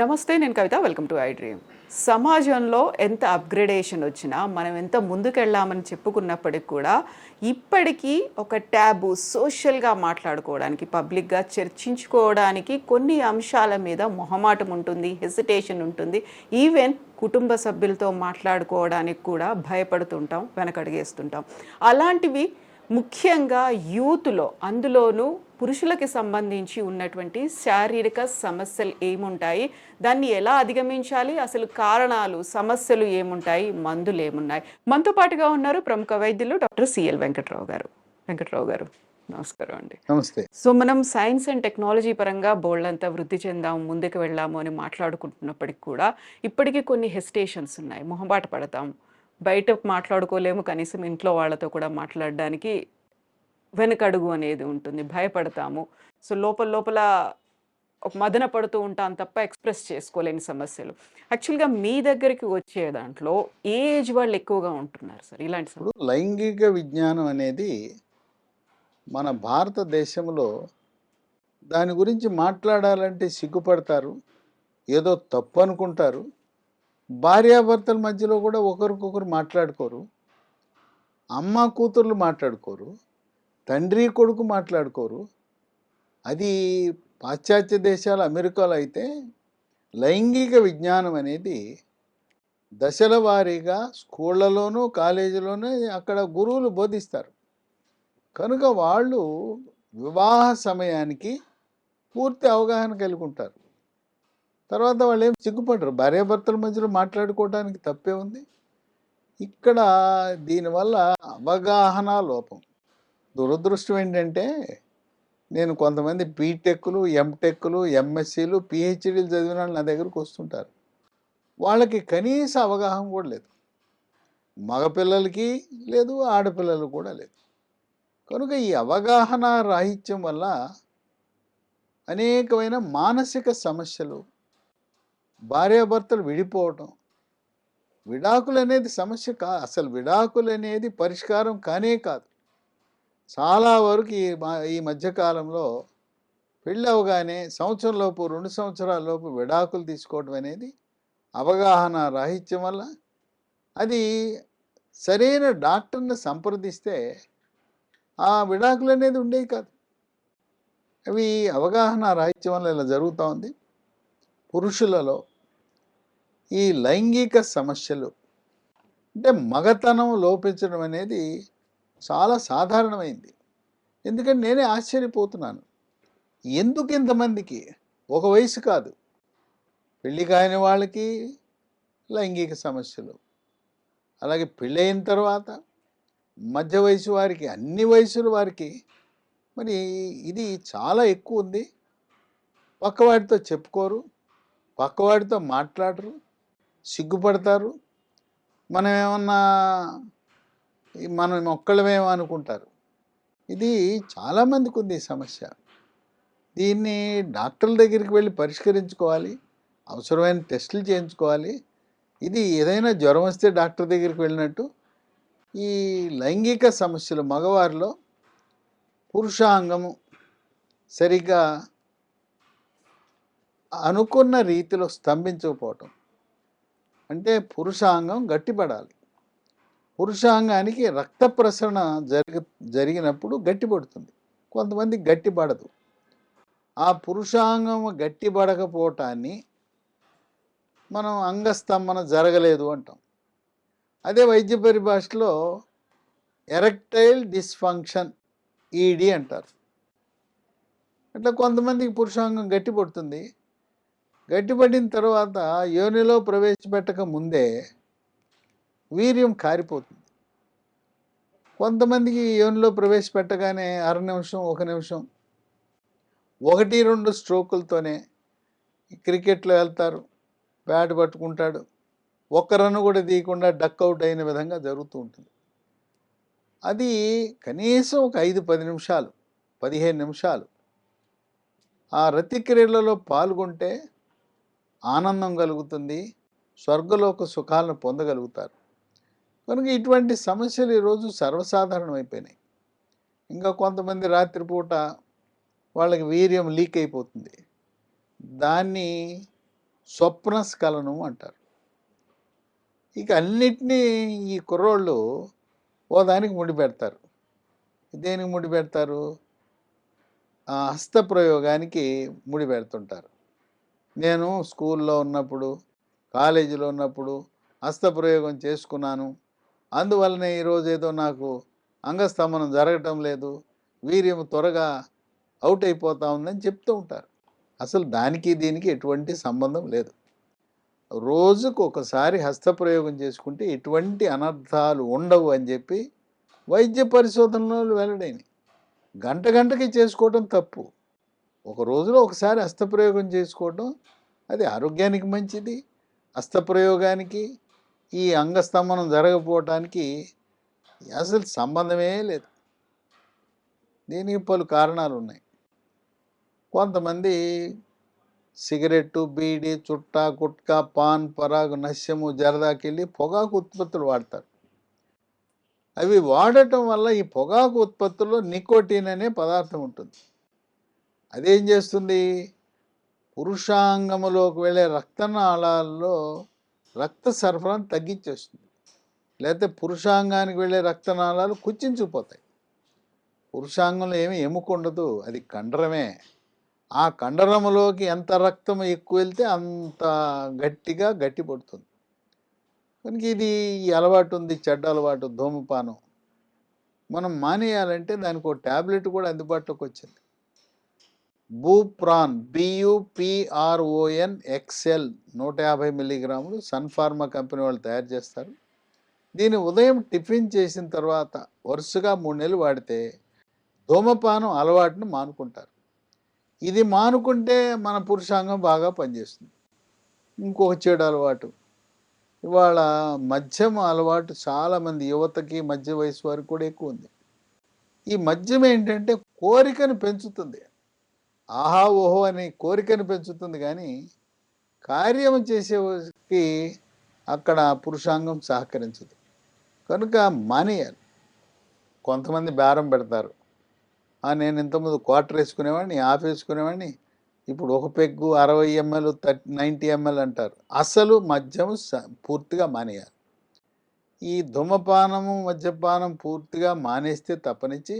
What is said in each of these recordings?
నమస్తే, నేను Kavitha. Welcome to I dream. సమాజంలో ఎంత అప్గ్రేడేషన్ వచ్చినా, మనం ఎంత ముందుకెళ్ళామని చెప్పుకున్నప్పటికి కూడా ఇప్పటికీ ఒక ట్యాబు, సోషల్గా మాట్లాడుకోవడానికి, పబ్లిక్గా చర్చించుకోవడానికి కొన్ని అంశాల మీద మొహమాటం ఉంటుంది, హెసిటేషన్ ఉంటుంది. ఈవెన్ కుటుంబ సభ్యులతో మాట్లాడుకోవడానికి కూడా భయపడుతుంటాం, వెనకడిగేస్తుంటాం. అలాంటివి ముఖ్యంగా యూత్లో, అందులోనూ పురుషులకి సంబంధించి ఉన్నటువంటి శారీరక సమస్యలు ఏముంటాయి, దాన్ని ఎలా అధిగమించాలి, అసలు కారణాలు, సమస్యలు ఏముంటాయి, మందులు ఏమున్నాయి. మనతో పాటుగా ఉన్నారు ప్రముఖ వైద్యులు డాక్టర్ సిఎల్ వెంకట్రావు గారు. వెంకట్రావు గారు, నమస్కారం అండి. నమస్తే. సో మనం సైన్స్ అండ్ టెక్నాలజీ పరంగా బోల్డంతా వృద్ధి చెందాము, ముందుకు వెళ్ళాము అని మాట్లాడుకుంటున్నప్పటికి కూడా ఇప్పటికీ కొన్ని హెసిటేషన్స్ ఉన్నాయి. మొహమాట పడతాం, బయట మాట్లాడుకోలేము, కనీసం ఇంట్లో వాళ్ళతో కూడా మాట్లాడడానికి వెనకడుగు అనేది ఉంటుంది, భయపడతాము. సో లోపల లోపల ఒక మదన పడుతూ ఉంటాం తప్ప ఎక్స్ప్రెస్ చేసుకోలేని సమస్యలు. యాక్చువల్గా మీ దగ్గరికి వచ్చే దాంట్లో ఏ ఏజ్ వాళ్ళు ఎక్కువగా ఉంటున్నారు సార్ ఇలాంటి సమస్యలు? ఇప్పుడు లైంగిక విజ్ఞానం అనేది మన భారతదేశంలో దాని గురించి మాట్లాడాలంటే సిగ్గుపడతారు, ఏదో తప్పు అనుకుంటారు. భార్యాభర్తల మధ్యలో కూడా ఒకరికొకరు మాట్లాడుకోరు, అమ్మ కూతుర్లు మాట్లాడుకోరు, తండ్రి కొడుకు మాట్లాడుకోరు. అది పాశ్చాత్య దేశాలు, అమెరికాలో అయితే లైంగిక విజ్ఞానం అనేది దశల వారీగా స్కూళ్ళలోనూ కాలేజీలోనూ అక్కడ గురువులు బోధిస్తారు. కనుక వాళ్ళు వివాహ సమయానికి పూర్తి అవగాహన కలిగి ఉంటారు. తర్వాత వాళ్ళు ఏం సిగ్గుపడరు, భార్యాభర్తల మధ్యలో మాట్లాడుకోవడానికి తప్పే ఉంది. ఇక్కడ దీనివల్ల అవగాహన లోపం. దురదృష్టం ఏంటంటే, నేను కొంతమంది బీటెక్లు, ఎంటెక్లు, ఎంఎస్సీలు, పిహెచ్డీలు చదివిన వాళ్ళు నా దగ్గరకు వస్తుంటారు. వాళ్ళకి కనీస అవగాహన కూడా లేదు, మగపిల్లలకి లేదు, ఆడపిల్లలకు కూడా లేదు. కనుక ఈ అవగాహన రాహిత్యం వల్ల అనేకమైన మానసిక సమస్యలు, భార్యాభర్తలు విడిపోవటం, విడాకులు అనేది సమస్య అసలు విడాకులు అనేది పరిష్కారం కానే కాదు. చాలా వరకు ఈ మధ్యకాలంలో పెళ్ళి అవగానే సంవత్సరంలోపు, 2 సంవత్సరాల లోపు విడాకులు తీసుకోవడం అనేది అవగాహన రాహిత్యం వల్ల. అది సరైన డాక్టర్ని సంప్రదిస్తే ఆ విడాకులు అనేది ఉండేవి కాదు. అవి అవగాహన రాహిత్యం వల్ల ఇలా జరుగుతూ ఉంది. పురుషులలో ఈ లైంగిక సమస్యలు అంటే మగతనం లోపించడం అనేది చాలా సాధారణమైంది. ఎందుకంటే నేనే ఆశ్చర్యపోతున్నాను, ఎందుకు ఇంతమందికి ఒక వయసు కాదు, పెళ్ళి కాని వాళ్ళకి లైంగిక సమస్యలు, అలాగే పెళ్ళైన తర్వాత మధ్య వయసు వారికి, అన్ని వయసుల వారికి మరి ఇది చాలా ఎక్కువ ఉంది. పక్కవాడితో చెప్పుకోరు, పక్కవాడితో మాట్లాడరు, సిగ్గుపడతారు. మనం ఏమన్నా మనం ఒక్కళ్ళమేమో అనుకుంటారు. ఇది చాలామందికి ఉంది ఈ సమస్య. దీన్ని డాక్టర్ల దగ్గరికి వెళ్ళి పరిష్కరించుకోవాలి, అవసరమైన టెస్టులు చేయించుకోవాలి. ఇది ఏదైనా జ్వరం వస్తే డాక్టర్ దగ్గరికి వెళ్ళినట్టు ఈ లైంగిక సమస్యలు మగవారిలో పురుషాంగము సరిగ్గా అనుకున్న రీతిలో స్తంభించకపోవటం, అంటే పురుషాంగం గట్టిపడాలి. పురుషాంగానికి రక్త ప్రసరణ జరిగినప్పుడు గట్టిపడుతుంది, కొంతమంది గట్టిపడదు. ఆ పురుషాంగం గట్టిపడకపోవటాన్ని మనం అంగస్తంభన జరగలేదు అంటాం. అదే వైద్య పరిభాషలో ఎరెక్టైల్ డిస్ఫంక్షన్, ఈడి అంటారు. అట్లా కొంతమందికి పురుషాంగం గట్టిపడుతుంది. గట్టిపడిన తర్వాత యోనిలో ప్రవేశపెట్టక ముందే వీర్యం కారిపోతుంది. కొంతమందికి యోనిలో ప్రవేశపెట్టగానే 1/2 నిమిషం, 1 నిమిషం, 1-2 స్ట్రోకులతోనే క్రికెట్లో వెళ్తారు, బ్యాట్ పట్టుకుంటాడు, ఒక్క రన్ను కూడా తీయకుండా డక్అవుట్ అయిన విధంగా జరుగుతూ ఉంటుంది. అది కనీసం ఒక 5-10 నిమిషాలు, 15 నిమిషాలు ఆ రతిక్రియలలో పాల్గొంటే ఆనందం కలుగుతుంది, స్వర్గలోక సుఖాలను పొందగలుగుతారు. కనుక ఇటువంటి సమస్యలు ఈరోజు సర్వసాధారణమైపోయినాయి. ఇంకా కొంతమంది రాత్రిపూట వాళ్ళకి వీర్యం లీక్ అయిపోతుంది. దాన్ని స్వప్నస్ఖలనం అంటారు. ఇక అన్నిటినీ ఈ కుర్రోళ్ళు ఓ దానికి ముడిపెడతారు. దేనికి ముడిపెడతారు? హస్తప్రయోగానికి ముడిపెడుతుంటారు. నేను స్కూల్లో ఉన్నప్పుడు, కాలేజీలో ఉన్నప్పుడు హస్తప్రయోగం చేసుకున్నాను, అందువల్లనే ఈరోజు ఏదో నాకు అంగస్తంభనం జరగటం లేదు, వీర్యం త్వరగా అవుట్ అయిపోతా ఉందని చెప్తూ ఉంటారు. అసలు దానికి దీనికి ఎటువంటి సంబంధం లేదు. రోజుకు ఒకసారి హస్తప్రయోగం చేసుకుంటే ఎటువంటి అనర్థాలు ఉండవు అని చెప్పి వైద్య పరిశోధనలు వెల్లడైనవి. గంట గంటకి చేసుకోవడం తప్పు. ఒక రోజులో ఒకసారి హస్తప్రయోగం చేసుకోవడం అది ఆరోగ్యానికి మంచిది. హస్తప్రయోగానికి ఈ అంగస్తంభనం జరగకపోవటానికి అసలు సంబంధమే లేదు. దీనికి పలు కారణాలు ఉన్నాయి. కొంతమంది సిగరెట్టు, బీడి, చుట్టా, గుట్కా, పాన్, పరాగు, నశ్యము, జరదాకెళ్ళి పొగాకు ఉత్పత్తులు వాడతారు. అవి వాడటం వల్ల ఈ పొగాకు ఉత్పత్తుల్లో నికోటిన్ అనే పదార్థం ఉంటుంది. అదేం చేస్తుంది? పురుషాంగములోకి వెళ్ళే రక్తనాళాల్లో రక్త సరఫరాను తగ్గించేస్తుంది. లేకపోతే పురుషాంగానికి వెళ్ళే రక్తనాళాలు కుచించుకుపోతాయి. పురుషాంగంలో ఏమీ ఎముక ఉండదు, అది కండరమే. ఆ కండరములోకి ఎంత రక్తం ఎక్కువ వెళ్తే అంత గట్టిగా గట్టిపడుతుంది. కనుక ఇది ఈ అలవాటు ఉంది, చెడ్డ అలవాటు ధూమపానం. మనం మానేయాలంటే దానికి ఒక ట్యాబ్లెట్ కూడా అందుబాటులోకి వచ్చింది. బూప్రాన్, BUPRON XL 150 మిల్లీగ్రాములు సన్ఫార్మా కంపెనీ వాళ్ళు తయారు చేస్తారు. దీన్ని ఉదయం టిఫిన్ చేసిన తర్వాత వరుసగా 3 నెలలు వాడితే ధూమపానం అలవాటును మానుకుంటారు. ఇది మానుకుంటే మన పురుషాంగం బాగా పనిచేస్తుంది. ఇంకొక చెడు అలవాటు, ఇవాళ మద్యం అలవాటు చాలామంది యువతకి, మధ్య వయసు వారికి కూడా ఎక్కువ ఉంది. ఈ మద్యం ఏంటంటే కోరికను పెంచుతుంది. ఆహా ఓహో అని కోరికను పెంచుతుంది, కానీ కార్యం చేసేకి అక్కడ పురుషాంగం సహకరించదు. కనుక మానేయాలి. కొంతమంది బేరం పెడతారు, నేను ఇంతకుముందు క్వార్టర్ వేసుకునేవాడిని, హాఫ్ వేసుకునేవాడిని, ఇప్పుడు ఒక పెగ్గు 60 ml 90 ml అంటారు. అసలు మద్యం పూర్తిగా మానేయాలి. ఈ ధూమపానము, మద్యపానం పూర్తిగా మానేస్తే తప్పనిచ్చి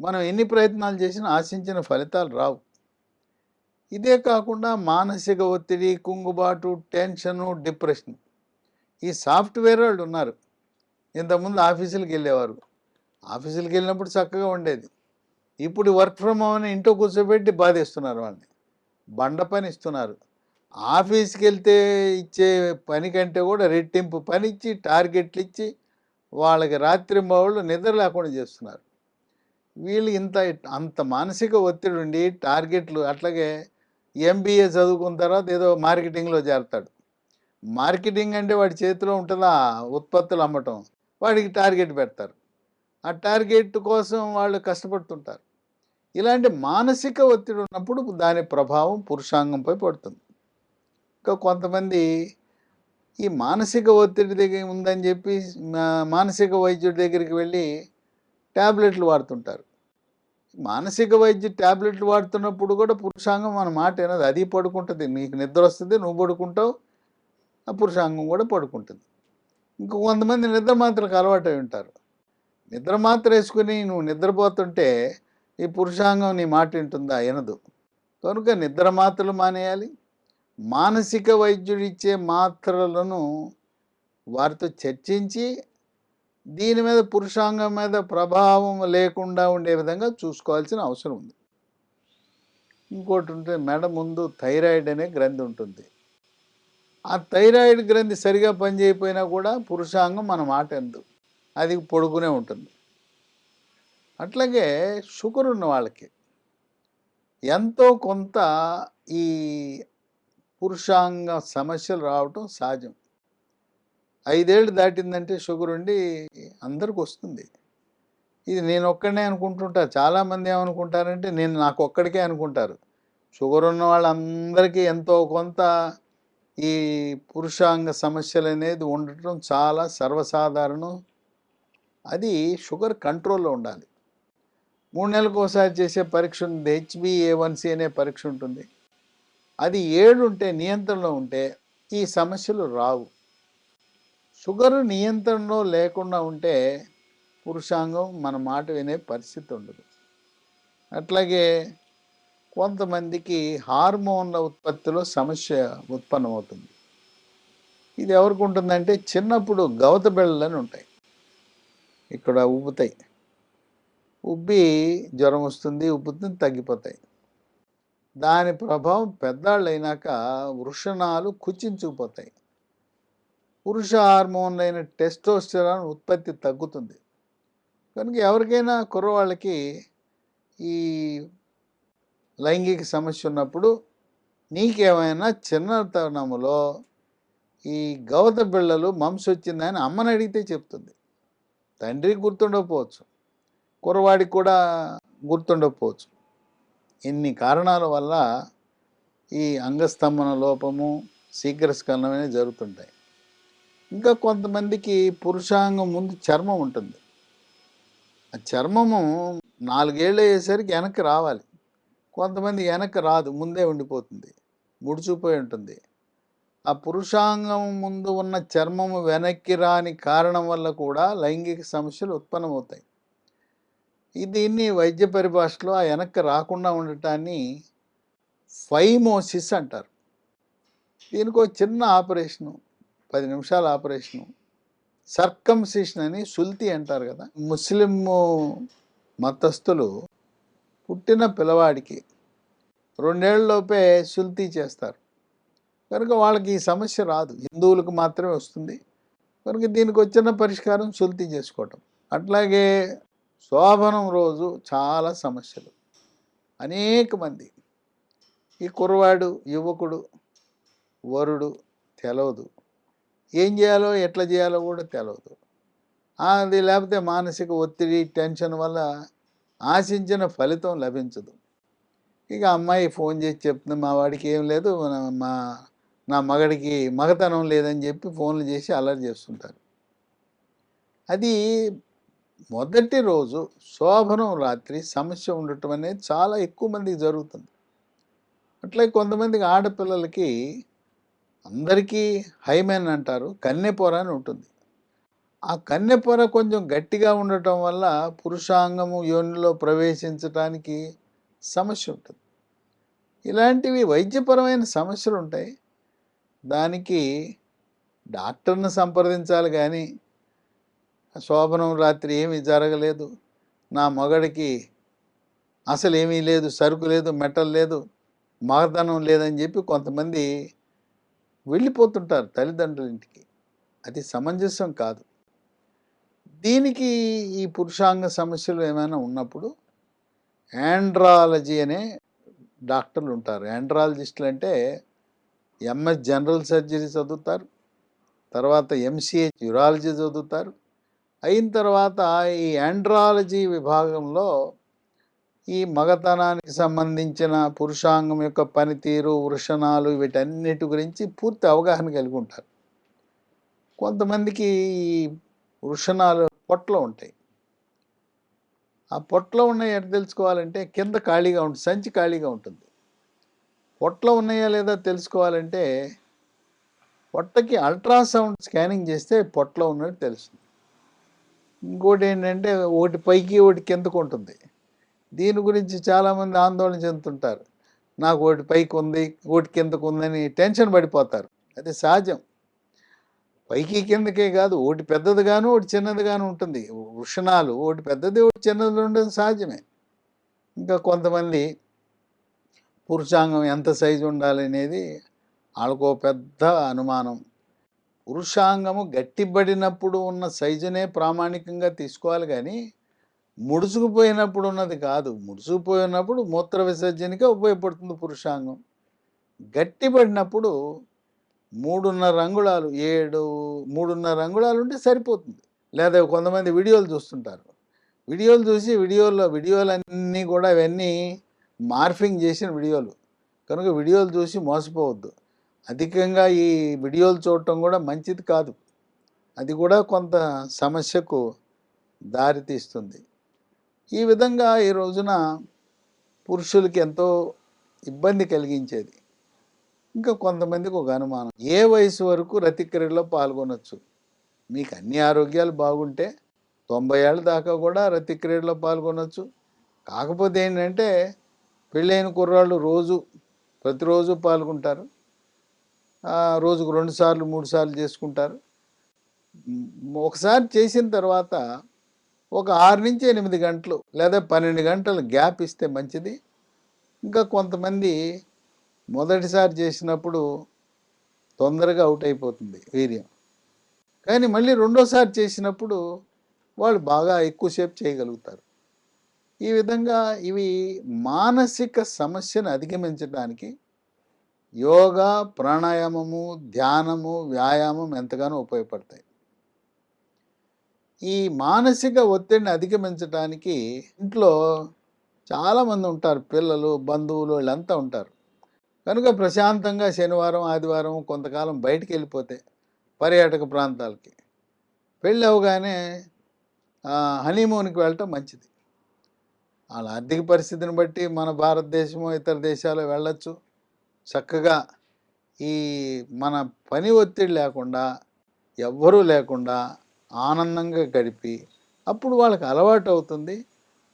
మనం ఎన్ని ప్రయత్నాలు చేసినా ఆశించిన ఫలితాలు రావు. ఇదే కాకుండా మానసిక ఒత్తిడి, కుంగుబాటు, టెన్షను, డిప్రెషన్. ఈ సాఫ్ట్వేర్ వాళ్ళు ఉన్నారు. ఇంతకుముందు ఆఫీసులకు వెళ్ళేవారు, ఆఫీసులకు వెళ్ళినప్పుడు చక్కగా ఉండేది. ఇప్పుడు వర్క్ ఫ్రమ్ హోమ్ అని ఇంట్లో కూర్చోబెట్టి బాధేస్తున్నారు వాళ్ళని, బండ పని ఇస్తున్నారు. ఆఫీస్కి వెళ్తే ఇచ్చే పని కంటే కూడా రెట్టింపు పని ఇచ్చి, టార్గెట్లు ఇచ్చి వాళ్ళకి రాత్రింబవళ్ళు నిద్ర లేకుండా చేస్తున్నారు. వీళ్ళు అంత మానసిక ఒత్తిడి ఉండి టార్గెట్లు. అట్లాగే MBA చదువుకున్న తర్వాత ఏదో మార్కెటింగ్లో చేరతాడు. మార్కెటింగ్ అంటే వాడి చేతిలో ఉంటుందా ఉత్పత్తులు అమ్మటం, వాడికి టార్గెట్ పెడతారు. ఆ టార్గెట్ కోసం వాళ్ళు కష్టపడుతుంటారు. ఇలాంటి మానసిక ఒత్తిడి ఉన్నప్పుడు దాని ప్రభావం పురుషాంగంపై పడుతుంది. ఇంకా కొంతమంది ఈ మానసిక ఒత్తిడి దగ్గర ఉందని చెప్పి మానసిక వైద్యుడి దగ్గరికి వెళ్ళి ట్యాబ్లెట్లు వాడుతుంటారు. మానసిక వైద్య ట్యాబ్లెట్లు వాడుతున్నప్పుడు కూడా పురుషాంగం మన మాట వినదు, అది పడుకుంటుంది. నీకు నిద్ర వస్తుంది, నువ్వు పడుకుంటావు, ఆ పురుషాంగం కూడా పడుకుంటుంది. ఇంకో కొంతమంది నిద్ర మాత్రకు అలవాటు అయి ఉంటారు. నిద్ర మాత్ర వేసుకుని నువ్వు నిద్రపోతుంటే ఈ పురుషాంగం నీ మాట వింటుందా? వినదు. కనుక నిద్ర మాత్రలు మానేయాలి. మానసిక వైద్యుడు ఇచ్చే మాత్రలను వారితో చర్చించి దీని మీద పురుషాంగం మీద ప్రభావం లేకుండా ఉండే విధంగా చూసుకోవాల్సిన అవసరం ఉంది. ఇంకోటి ఉంటే మెడ ముందు థైరాయిడ్ అనే గ్రంథి ఉంటుంది. ఆ థైరాయిడ్ గ్రంథి సరిగా పనిచేయకపోయినా కూడా పురుషాంగం మన మాట వినదు, అది పడుకునే ఉంటుంది. అట్లాగే షుగర్ ఉన్న వాళ్ళకి ఎంతో కొంత ఈ పురుషాంగ సమస్యలు రావటం సహజం. 5 ఏళ్ళు దాటిందంటే షుగర్ ఉండి అందరికి వస్తుంది. ఇది నేను ఒక్కడనే అనుకుంటుంటా. చాలామంది ఏమనుకుంటారంటే నాకు ఒక్కడికే అనుకుంటారు. షుగర్ ఉన్న వాళ్ళందరికీ ఎంతో కొంత ఈ పురుషాంగ సమస్యలు అనేది ఉండటం చాలా సర్వసాధారణం. అది షుగర్ కంట్రోల్లో ఉండాలి. 3 నెలలకు ఒకసారి చేసే పరీక్ష ఉంది, HbA1c అనే పరీక్ష ఉంటుంది. అది 7 ఉంటే, నియంత్రణలో ఉంటే ఈ సమస్యలు రావు. షుగర్ నియంత్రణలో లేకుండా ఉంటే పురుషాంగం మన మాట వినే పరిస్థితి ఉండదు. అట్లాగే కొంతమందికి హార్మోన్ల ఉత్పత్తిలో సమస్య ఉత్పన్నమవుతుంది. ఇది ఎవరికి ఉంటుందంటే, చిన్నప్పుడు గవత బిళ్ళలని ఉంటాయి, ఇక్కడ ఉబ్బుతాయి, ఉబ్బి జ్వరం వస్తుంది, ఉబ్బుతుంది, తగ్గిపోతాయి. దాని ప్రభావం పెద్దాళ్ళు అయినాక వృషణాలు కుచించుకుపోతాయి. పురుష హార్మోన్లైన టెస్టోస్టెరాన్ ఉత్పత్తి తగ్గుతుంది. కనుక ఎవరికైనా కుర్రవాళ్ళకి ఈ లైంగిక సమస్య ఉన్నప్పుడు నీకేమైనా చిన్నతనంలో ఈ గవత బిళ్ళలు మమ్స్ వచ్చిందని అమ్మని అడిగితే చెప్తుంది. తండ్రికి గుర్తుండకపోవచ్చు, కుర్రవాడికి కూడా గుర్తుండకపోవచ్చు. ఇన్ని కారణాల వల్ల ఈ అంగస్తంభన లోపము, శీఘ్రస్ఖలనం అనేవి జరుగుతుంటాయి. ఇంకా కొంతమందికి పురుషాంగం ముందు చర్మం ఉంటుంది. ఆ చర్మము 4 ఏళ్ళు అయ్యేసరికి వెనక్కి రావాలి. కొంతమంది వెనక్కి రాదు, ముందే ఉండిపోతుంది, ముడుచుకుపోయి ఉంటుంది. ఆ పురుషాంగం ముందు ఉన్న చర్మము వెనక్కి రాని కారణం వల్ల కూడా లైంగిక సమస్యలు ఉత్పన్నమవుతాయి. దీన్ని వైద్య పరిభాషలో ఆ వెనక్కి రాకుండా ఉండటాన్ని ఫైమోసిస్ అంటారు. దీనికి ఒక చిన్న ఆపరేషను, 10 నిమిషాల ఆపరేషను, సర్కంసిషన్ అని సుల్తి అంటారు కదా. ముస్లిం మతస్థులు పుట్టిన పిల్లవాడికి 2 ఏళ్లలోపే సుల్తి చేస్తారు. కనుక వాళ్ళకి ఈ సమస్య రాదు, హిందువులకు మాత్రమే వస్తుంది. కనుక దీనికి వచ్చిన పరిష్కారం సుల్తి చేసుకోవటం. అట్లాగే శోభనం రోజు చాలా సమస్యలు, అనేక మంది, ఈ కుర్రవాడు, యువకుడు, వరుడు తెలవదు, ఏం చేయాలో ఎట్లా చేయాలో కూడా తెలవదు. అది లేకపోతే మానసిక ఒత్తిడి, టెన్షన్ వల్ల ఆశించిన ఫలితం లభించదు. ఇక అమ్మాయి ఫోన్ చేసి చెప్తుంది, మా వాడికి ఏం లేదు, నా మగడికి మగతనం లేదని చెప్పి ఫోన్లు చేసి అల్లరి చేస్తుంటారు. అది మొదటి రోజు శోభనం రాత్రి సమస్య ఉండటం అనేది చాలా ఎక్కువ మందికి జరుగుతుంది. అట్లాగే కొంతమందికి ఆడపిల్లలకి, అందరికీ హైమెన్ అంటారు, కన్నెపొర అని ఉంటుంది. ఆ కన్నెపొర కొంచెం గట్టిగా ఉండటం వల్ల పురుషాంగము యోనిలో ప్రవేశించడానికి సమస్య ఉంటుంది. ఇలాంటివి వైద్యపరమైన సమస్యలు ఉంటాయి. దానికి డాక్టర్ని సంప్రదించాలి. కానీ శోభనం రాత్రి ఏమీ జరగలేదు, నా మగడికి అసలు ఏమీ లేదు, సరుకు లేదు, మెటల్ లేదు, మగతనం లేదని చెప్పి కొంతమంది వెళ్ళిపోతుంటారు తల్లిదండ్రుల ఇంటికి. అది సమంజసం కాదు. దీనికి ఈ పురుషాంగ సమస్యలు ఏమైనా ఉన్నప్పుడు యాండ్రాలజీ అనే డాక్టర్లు ఉంటారు. యాండ్రాలజిస్టులు అంటే ఎంఎస్ జనరల్ సర్జరీ చదువుతారు, తర్వాత ఎంసీహెచ్ యూరాలజీ చదువుతారు. అయిన తర్వాత ఈ యాండ్రాలజీ విభాగంలో ఈ మగతనానికి సంబంధించిన పురుషాంగం యొక్క పనితీరు, వృషణాలు, వీటన్నిటి గురించి పూర్తి అవగాహన కలిగి ఉంటారు. కొంతమందికి ఈ వృషణాలు పొట్టలో ఉంటాయి. ఆ పొట్టలో ఉన్నాయి ఎట్లా తెలుసుకోవాలంటే, కింద ఖాళీగా ఉంటుంది, సంచి ఖాళీగా ఉంటుంది. పొట్టలో ఉన్నాయా లేదా తెలుసుకోవాలంటే పొట్టకి అల్ట్రాసౌండ్ స్కానింగ్ చేస్తే పొట్టలో ఉన్నట్టు తెలుస్తుంది. ఇంకోటి ఏంటంటే, ఒకటి పైకి ఒకటి కిందకు ఉంటుంది. దీని గురించి చాలామంది ఆందోళన చెందుతుంటారు. నాకు ఒకటి పైకి ఉంది, ఒకటి కిందకు ఉందని టెన్షన్ పడిపోతారు. అది సహజం. పైకి కిందకే కాదు, ఒకటి పెద్దదిగాను ఒకటి చిన్నదిగాను ఉంటుంది. వృషణాలు ఒకటి పెద్దది ఒకటి చిన్నది ఉండదు, సహజమే. ఇంకా కొంతమంది పురుషాంగం ఎంత సైజు ఉండాలి అనేది వాళ్ళకో పెద్ద అనుమానం. పురుషాంగము గట్టిపడినప్పుడు ఉన్న సైజునే ప్రామాణికంగా తీసుకోవాలి, కానీ ముడుచుకుపోయినప్పుడు ఉన్నది కాదు. ముడుచుకుపోయినప్పుడు మూత్ర విసర్జనకే ఉపయోగపడుతుంది పురుషాంగం. గట్టిపడినప్పుడు 3.5 అంగుళాలు, 3.5 అంగుళాలు ఉంటే సరిపోతుంది. లేదా కొంతమంది వీడియోలు చూస్తుంటారు, వీడియోలు చూసి వీడియోలన్నీ కూడా ఇవన్నీ మార్ఫింగ్ చేసిన వీడియోలు. కనుక వీడియోలు చూసి మోసపోవద్దు. అధికంగా ఈ వీడియోలు చూడటం కూడా మంచిది కాదు. అది కూడా కొంత సమస్యకు దారితీస్తుంది. ఈ విధంగా ఈ రోజున పురుషులకి ఎంతో ఇబ్బంది కలిగించేది. ఇంకా కొంతమందికి ఒక అనుమానం, ఏ వయసు వరకు రతిక్రియలో పాల్గొనొచ్చు? మీకు అన్ని ఆరోగ్యాలు బాగుంటే 90 ఏళ్ళ దాకా కూడా రతిక్రియలో పాల్గొనొచ్చు. కాకపోతే ఏంటంటే పెళ్ళైన కుర్రాళ్ళు ప్రతిరోజు పాల్గొంటారు. రోజుకు 2 సార్లు 3 సార్లు చేసుకుంటారు. ఒకసారి చేసిన తర్వాత ఒక 6 నుంచి 8 గంటలు లేదా 12 గంటలు గ్యాప్ ఇస్తే మంచిది. ఇంకా కొంతమంది మొదటిసారి చేసినప్పుడు తొందరగా అవుట్ అయిపోతుంది వీర్యం, కానీ మళ్ళీ రెండోసారి చేసినప్పుడు వాళ్ళు బాగా ఎక్కువసేపు చేయగలుగుతారు. ఈ విధంగా ఇవి మానసిక సమస్యను అధిగమించడానికి యోగా, ప్రాణాయామము, ధ్యానము, వ్యాయామం ఎంతగానో ఉపయోగపడతాయి. ఈ మానసిక ఒత్తిడిని అధిగమించడానికి ఇంట్లో చాలామంది ఉంటారు, పిల్లలు, బంధువులు, వీళ్ళంతా ఉంటారు. కనుక ప్రశాంతంగా శనివారం, ఆదివారం కొంతకాలం బయటికి వెళ్ళిపోతే పర్యాటక ప్రాంతాలకి, పెళ్ళి అవగానే హనీమూన్కి వెళ్ళటం మంచిది. వాళ్ళ ఆర్థిక పరిస్థితిని బట్టి మన భారతదేశము, ఇతర దేశాలు వెళ్ళొచ్చు. చక్కగా ఈ మన పని ఒత్తిడి లేకుండా, ఎవ్వరూ లేకుండా ఆనందంగా గడిపి అప్పుడు వాళ్ళకి అలవాటు అవుతుంది.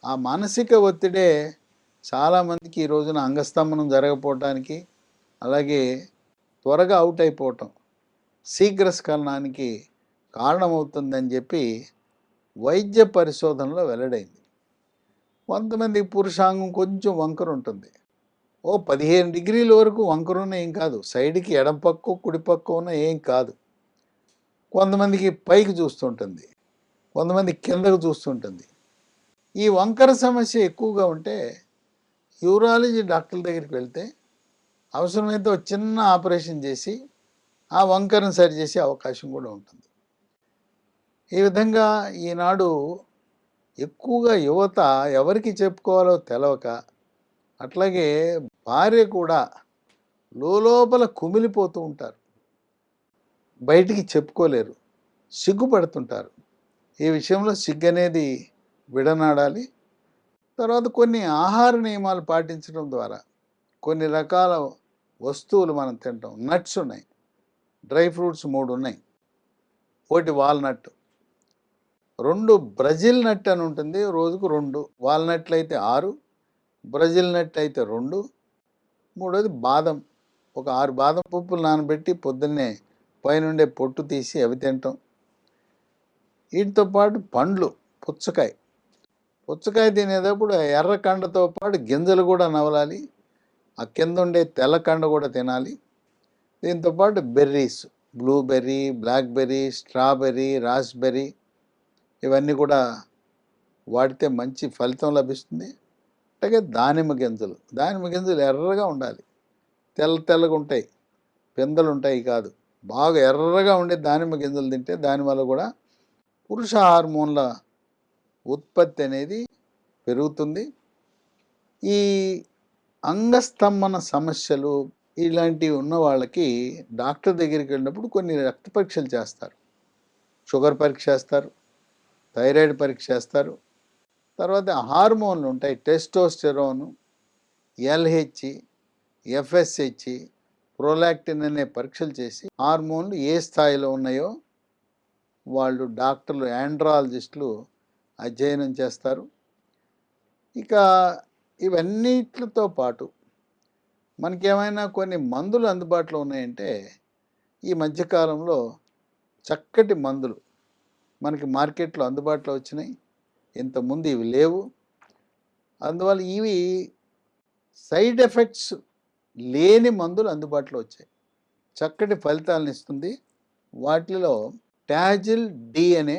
ఆ మానసిక ఒత్తిడే చాలామందికి ఈ రోజున అంగస్తంభనం జరగపోవటానికి, అలాగే త్వరగా అవుట్ అయిపోవటం, శీఘ్రస్ఖలనానికి కారణమవుతుందని చెప్పి వైద్య పరిశోధనలో వెల్లడైంది. కొంతమంది పురుషాంగం కొంచెం వంకర ఉంటుంది. 15 డిగ్రీల వరకు వంకరున్న ఏం కాదు, సైడ్కి ఎడం పక్క కుడి పక్క ఉన్న ఏం కాదు. కొంతమందికి పైకి చూస్తుంటుంది, కొంతమంది కిందకు చూస్తుంటుంది. ఈ వంకర సమస్య ఎక్కువగా ఉంటే యూరాలజీ డాక్టర్ల దగ్గరికి వెళ్తే అవసరమైతే ఒక చిన్న ఆపరేషన్ చేసి ఆ వంకరను సరిచేసే అవకాశం కూడా ఉంటుంది. ఈ విధంగా ఈనాడు ఎక్కువగా యువత ఎవరికి చెప్పుకోవాలో తెలవక, అట్లాగే భార్య కూడా లోపల కుమిలిపోతూ ఉంటారు, బయటికి చెప్పుకోలేరు, సిగ్గుపడుతుంటారు. ఈ విషయంలో సిగ్గు అనేది విడనాడాలి. తర్వాత కొన్ని ఆహార నియమాలు పాటించడం ద్వారా కొన్ని రకాల వస్తువులు మనం తింటాం. నట్స్ ఉన్నాయి, డ్రై ఫ్రూట్స్ 3 ఉన్నాయి. ఒకటి వాల్నట్, 2 బ్రెజిల్ నట్ అని ఉంటుంది, రోజుకు 2. వాల్నట్లు అయితే 6, బ్రెజిల్ నట్ అయితే 2. మూడోది బాదం, ఒక 6 బాదం పప్పులు నానబెట్టి పొద్దున్నే పైనుండే పొట్టు తీసి అవి తింటాం. వీటితో పాటు పండ్లు, పుచ్చకాయ తినేటప్పుడు ఎర్ర కండతో పాటు గింజలు కూడా నవలాలి, ఆ కింద ఉండే తెల్ల కండ కూడా తినాలి. దీంతోపాటు berries, blueberry, blackberry, strawberry, raspberry, ఇవన్నీ కూడా వాడితే మంచి ఫలితం లభిస్తుంది. అలాగే దానిమ్మ గింజలు ఎర్రగా ఉండాలి, తెల్లగా ఉంటాయి, పిందెలు ఉంటాయి కాదు, బాగా ఎర్రగా ఉండే దానిమ్మ గింజలు తింటే దానివల్ల కూడా పురుష హార్మోన్ల ఉత్పత్తి అనేది పెరుగుతుంది. ఈ అంగస్తంభన సమస్యలు ఇలాంటివి ఉన్న వాళ్ళకి డాక్టర్ దగ్గరికి వెళ్ళినప్పుడు కొన్ని రక్త పరీక్షలు చేస్తారు. షుగర్ పరీక్ష చేస్తారు, థైరాయిడ్ పరీక్ష చేస్తారు. తర్వాత హార్మోన్లు ఉంటాయి, టెస్టోస్టెరోను, ఎల్హెచ్, ఎఫ్ఎస్హెచ్, ప్రోలాక్టిన్ అనే పరీక్షలు చేసి హార్మోన్లు ఏ స్థాయిలో ఉన్నాయో వాళ్ళు డాక్టర్లు, ఆండ్రాలజిస్టులు అధ్యయనం చేస్తారు. ఇక ఇవన్నిటితో పాటు మనకేమైనా కొన్ని మందులు అందుబాటులో ఉన్నాయంటే ఈ మధ్యకాలంలో చక్కటి మందులు మనకి మార్కెట్లో అందుబాటులో వచ్చినాయి. ఇంతకుముందు ఇవి లేవు. అందువల్ల ఇవి సైడ్ ఎఫెక్ట్స్ లేని మందులు అందుబాటులో వచ్చాయి, చక్కటి ఫలితాలను ఇస్తుంది. వాటిలో టాజిల్ డి అనే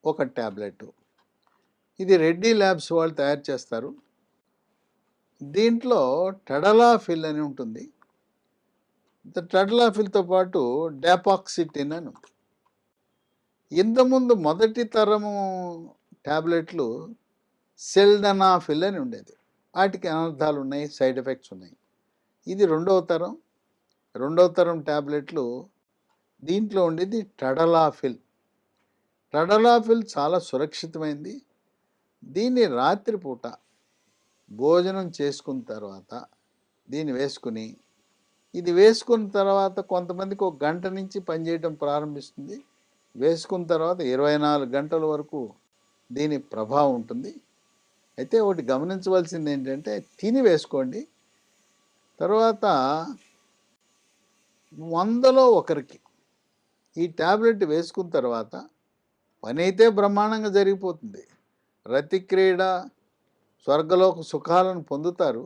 ఒక ట్యాబ్లెట్, ఇది రెడ్డి ల్యాబ్స్ వాళ్ళు తయారు చేస్తారు. దీంట్లో టడలాఫిల్ అని ఉంటుంది. టడలాఫిల్తో పాటు డాపాక్సిటిన్ అని ఉంది. ఇంతకుముందు మొదటి తరము ట్యాబ్లెట్లు సెల్డనాఫిల్ అని ఉండేది, వాటికి అనర్థాలు ఉన్నాయి, సైడ్ ఎఫెక్ట్స్ ఉన్నాయి. ఇది రెండవ తరం ట్యాబ్లెట్లు. దీంట్లో ఉండేది టడలాఫిల్ చాలా సురక్షితమైంది. దీన్ని రాత్రిపూట భోజనం చేసుకున్న తర్వాత దీన్ని వేసుకుని, ఇది వేసుకున్న తర్వాత కొంతమందికి 1 గంట నుంచి పనిచేయడం ప్రారంభిస్తుంది. వేసుకున్న తర్వాత 24 గంటల వరకు దీని ప్రభావం ఉంటుంది. అయితే ఒకటి గమనించవలసింది ఏంటంటే, తిని వేసుకోండి. తర్వాత 100లో ఒకరికి ఈ టాబ్లెట్ వేసుకున్న తర్వాత పని అయితే బ్రహ్మాండంగా జరిగిపోతుంది. రతిక్రీడ, స్వర్గలోక సుఖాలను పొందుతారు.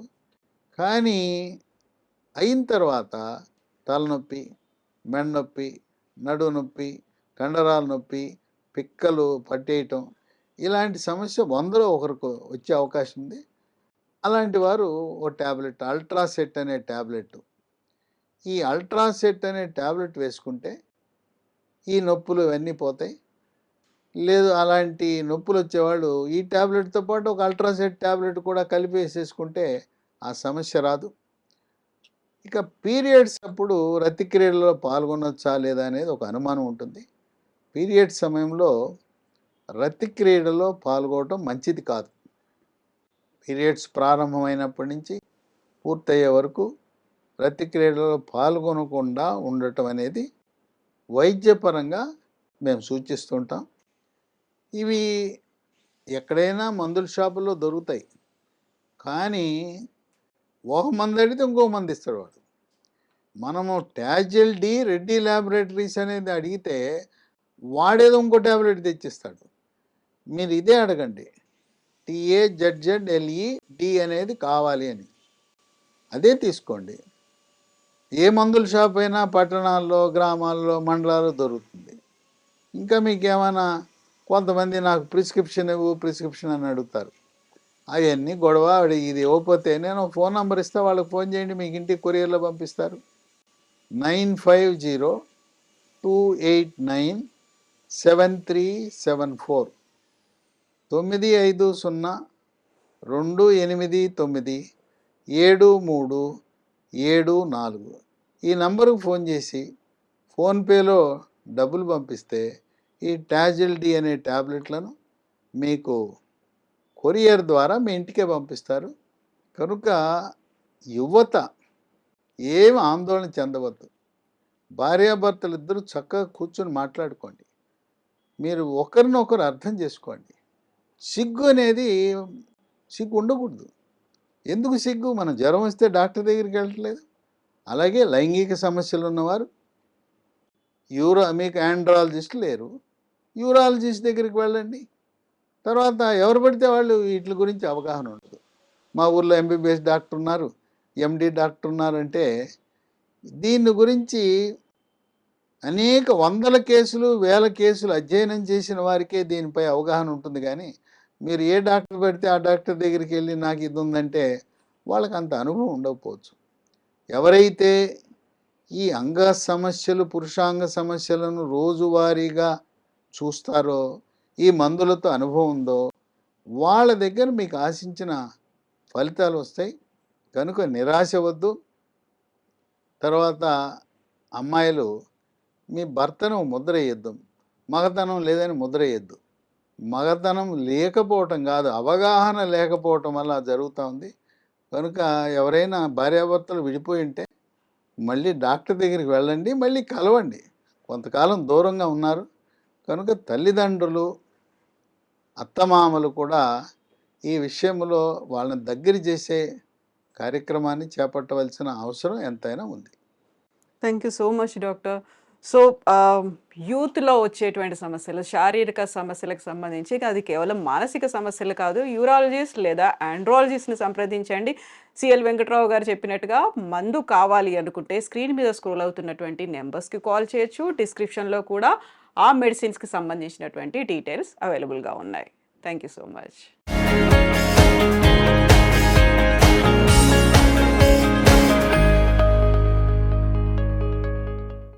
కానీ అయిన తర్వాత తలనొప్పి, మెడనొప్పి, నడుము నొప్పి, కండరాల నొప్పి, పిక్కలు పట్టేయటం, ఇలాంటి సమస్య 100లో ఒకరికి వచ్చే అవకాశం ఉంది. అలాంటి వారు ఓ టాబ్లెట్, అల్ట్రాసెట్ అనే టాబ్లెట్, ఈ అల్ట్రాసెట్ అనే టాబ్లెట్ వేసుకుంటే ఈ నొప్పులు ఇవన్నీ పోతాయి. లేదు అలాంటి నొప్పులు వచ్చేవాళ్ళు ఈ టాబ్లెట్తో పాటు ఒక అల్ట్రాసెట్ టాబ్లెట్ కూడా కలిపి వేసేసుకుంటే ఆ సమస్య రాదు. ఇక పీరియడ్స్ అప్పుడు రతిక్రియలలో పాల్గొనొచ్చా లేదా అనేది ఒక అనుమానం ఉంటుంది. పీరియడ్స్ సమయంలో రతిక్రీడలో పాల్గొనడం మంచిది కాదు. పీరియడ్స్ ప్రారంభమైనప్పటి నుంచి పూర్తయ్యే వరకు రతిక్రీడలో పాల్గొనకుండా ఉండటం అనేది వైద్యపరంగా మేము సూచిస్తుంటాం. ఇవి ఎక్కడైనా మందుల షాపుల్లో దొరుకుతాయి. కానీ ఒక మంది అడిగితే ఇంకో మంది ఇస్తాడు వాడు. మనము టాజిల్ డి రెడ్డి ల్యాబొరేటరీస్ అనేది అడిగితే వాడేదో ఇంకో టాబ్లెట్ తెచ్చిస్తాడు. మీరు ఇదే అడగండి, TAZZLE అనేది కావాలి అని, అదే తీసుకోండి. ఏ మందుల షాప్ అయినా పట్టణాల్లో, గ్రామాల్లో, మండలాల్లో దొరుకుతుంది. ఇంకా మీకు ఏమైనా కొంతమంది నాకు ప్రిస్క్రిప్షన్ ఇవ్వు ప్రిస్క్రిప్షన్ అని అడుగుతారు. అవన్నీ గొడవ. ఇది ఇవ్వకపోతే నేను ఫోన్ నెంబర్ ఇస్తే వాళ్ళకి ఫోన్ చేయండి, మీకు ఇంటికి కొరియర్లో పంపిస్తారు. 9502897374 950289737 ఈ నంబరుకు ఫోన్ చేసి ఫోన్పేలో డబ్బులు పంపిస్తే ఈ టాజిల్ డి అనే టాబ్లెట్లను మీకు కొరియర్ ద్వారా మీ ఇంటికే పంపిస్తారు. కనుక యువత ఏమి ఆందోళన చెందవద్దు. భార్యాభర్తలు ఇద్దరు చక్కగా కూర్చొని మాట్లాడుకోండి. మీరు ఒకరినొకరు అర్థం చేసుకోండి. సిగ్గు అనేది సిగ్గు ఉండకూడదు. ఎందుకు సిగ్గు? మనం జ్వరం వస్తే డాక్టర్ దగ్గరికి వెళ్ళట్లేదు. అలాగే లైంగిక సమస్యలు ఉన్నవారు మీకు ఆండ్రాలజిస్ట్ లేరు, యూరాలజిస్ట్ దగ్గరికి వెళ్ళండి. తర్వాత ఎవరు పడితే వాళ్ళు వీటి గురించి అవగాహన ఉండదు. మా ఊర్లో MBBS డాక్టర్ ఉన్నారు, MD డాక్టర్ ఉన్నారంటే దీని గురించి అనేక వందల కేసులు, వేల కేసులు అధ్యయనం చేసిన వారికే దీనిపై అవగాహన ఉంటుంది. కానీ మీరు ఏ డాక్టర్ పెడితే ఆ డాక్టర్ దగ్గరికి వెళ్ళి నాకు ఇది ఉందంటే వాళ్ళకి అంత అనుభవం ఉండకపోవచ్చు. ఎవరైతే ఈ అంగ సమస్యలు, పురుషాంగ సమస్యలను రోజువారీగా చూస్తారో, ఈ మందులతో అనుభవం ఉందో, వాళ్ళ దగ్గర మీకు ఆశించిన ఫలితాలు వస్తాయి. కనుక నిరాశ వద్దు. తర్వాత అమ్మాయిలు, మీ భర్తను ముద్ర వేయద్దు, మగతనం లేదని ముద్ర వేయద్దు. మగతనం లేకపోవటం కాదు, అవగాహన లేకపోవటం వల్ల జరుగుతూ ఉంది. కనుక ఎవరైనా భార్యాభర్తలు విడిపోయి ఉంటే మళ్ళీ డాక్టర్ దగ్గరికి వెళ్ళండి, మళ్ళీ కలవండి. కొంతకాలం దూరంగా ఉన్నారు కనుక తల్లిదండ్రులు, అత్తమామలు కూడా ఈ విషయంలో వాళ్ళని దగ్గర చేసే కార్యక్రమాన్ని చేపట్టవలసిన అవసరం ఎంతైనా ఉంది. Thank you so much doctor. So యూత్లో వచ్చేటువంటి సమస్యలు, శారీరక సమస్యలకు సంబంధించి అది కేవలం మానసిక సమస్యలు కాదు, యూరాలజిస్ట్ లేదా ఆండ్రాలజిస్ట్ని సంప్రదించండి. సిఎల్ వెంకట్రావు గారు చెప్పినట్టుగా మందు కావాలి అనుకుంటే స్క్రీన్ మీద స్క్రోల్ అవుతున్నటువంటి నెంబర్స్కి కాల్ చేయొచ్చు. డిస్క్రిప్షన్లో కూడా ఆ మెడిసిన్స్కి సంబంధించినటువంటి డీటెయిల్స్ అవైలబుల్గా ఉన్నాయి. Thank you so much.